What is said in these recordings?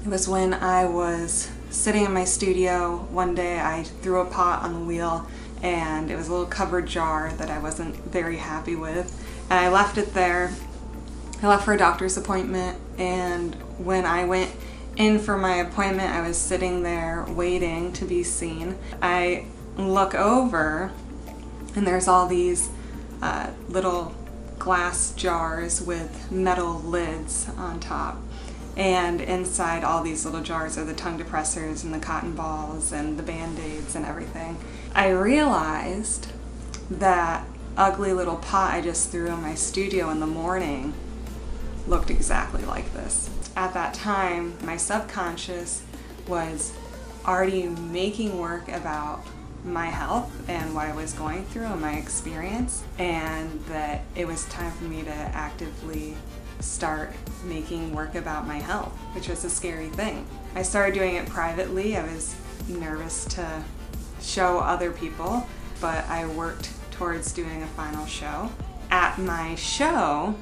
It was when I was sitting in my studio one day. I threw a pot on the wheel and it was a little covered jar that I wasn't very happy with, and I left it there. I left for a doctor's appointment, and when I went in for my appointment, I was sitting there waiting to be seen. I look over and there's all these little glass jars with metal lids on top, and inside all these little jars are the tongue depressors and the cotton balls and the band-aids and everything. I realized that ugly little pot I just threw in my studio in the morning looked exactly like this. At that time, my subconscious was already making work about my health and what I was going through and my experience, and that it was time for me to actively start making work about my health, which was a scary thing. I started doing it privately. I was nervous to show other people, but I worked towards doing a final show. At my show,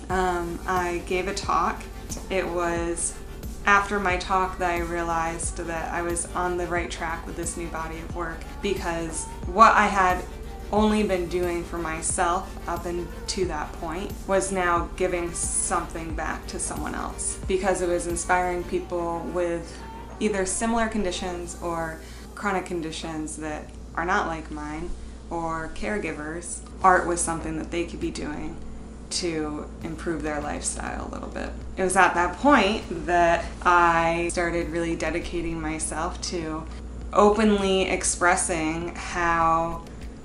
I gave a talk. It was after my talk that I realized that I was on the right track with this new body of work, because what I had only been doing for myself up to that point was now giving something back to someone else, because it was inspiring people with either similar conditions or chronic conditions that are not like mine, or caregivers. Art was something that they could be doing to improve their lifestyle a little bit. It was at that point that I started really dedicating myself to openly expressing how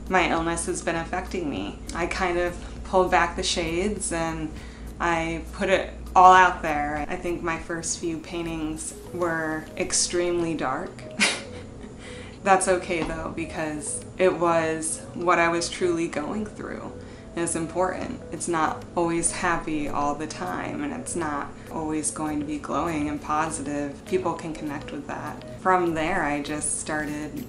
my illness has been affecting me. I kind of pulled back the shades and I put it all out there. I think my first few paintings were extremely dark. That's okay though, because it was what I was truly going through. It's important. It's not always happy all the time, and it's not always going to be glowing and positive. People can connect with that. From there, I just started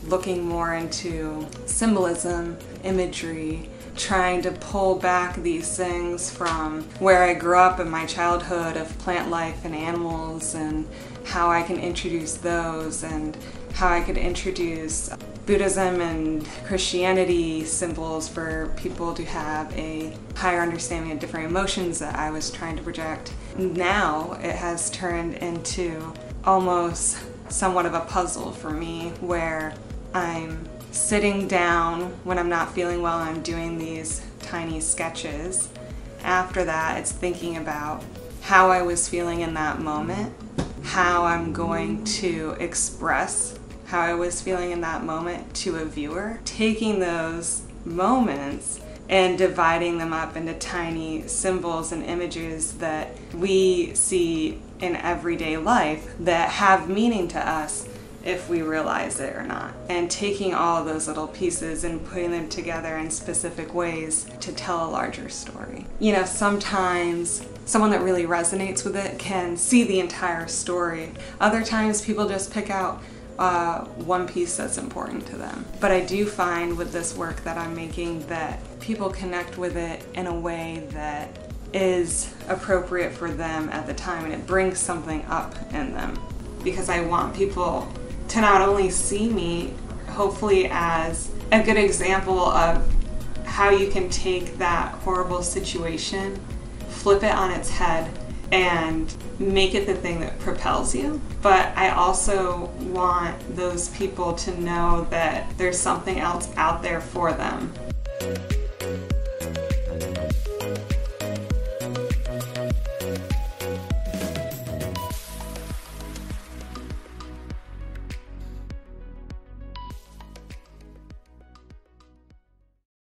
looking more into symbolism, imagery, trying to pull back these things from where I grew up in my childhood of plant life and animals, and how I can introduce those, and how I could introduce Buddhism and Christianity symbols for people to have a higher understanding of different emotions that I was trying to project. Now it has turned into almost somewhat of a puzzle for me, where I'm sitting down when I'm not feeling well and I'm doing these tiny sketches. After that, it's thinking about how I was feeling in that moment, how I'm going to express how I was feeling in that moment to a viewer, taking those moments and dividing them up into tiny symbols and images that we see in everyday life that have meaning to us if we realize it or not. And taking all of those little pieces and putting them together in specific ways to tell a larger story. You know, sometimes someone that really resonates with it can see the entire story. Other times people just pick out one piece that's important to them. But I do find with this work that I'm making that people connect with it in a way that is appropriate for them at the time, and it brings something up in them. Because I want people to not only see me, hopefully, as a good example of how you can take that horrible situation, flip it on its head, and make it the thing that propels you. But I also want those people to know that there's something else out there for them.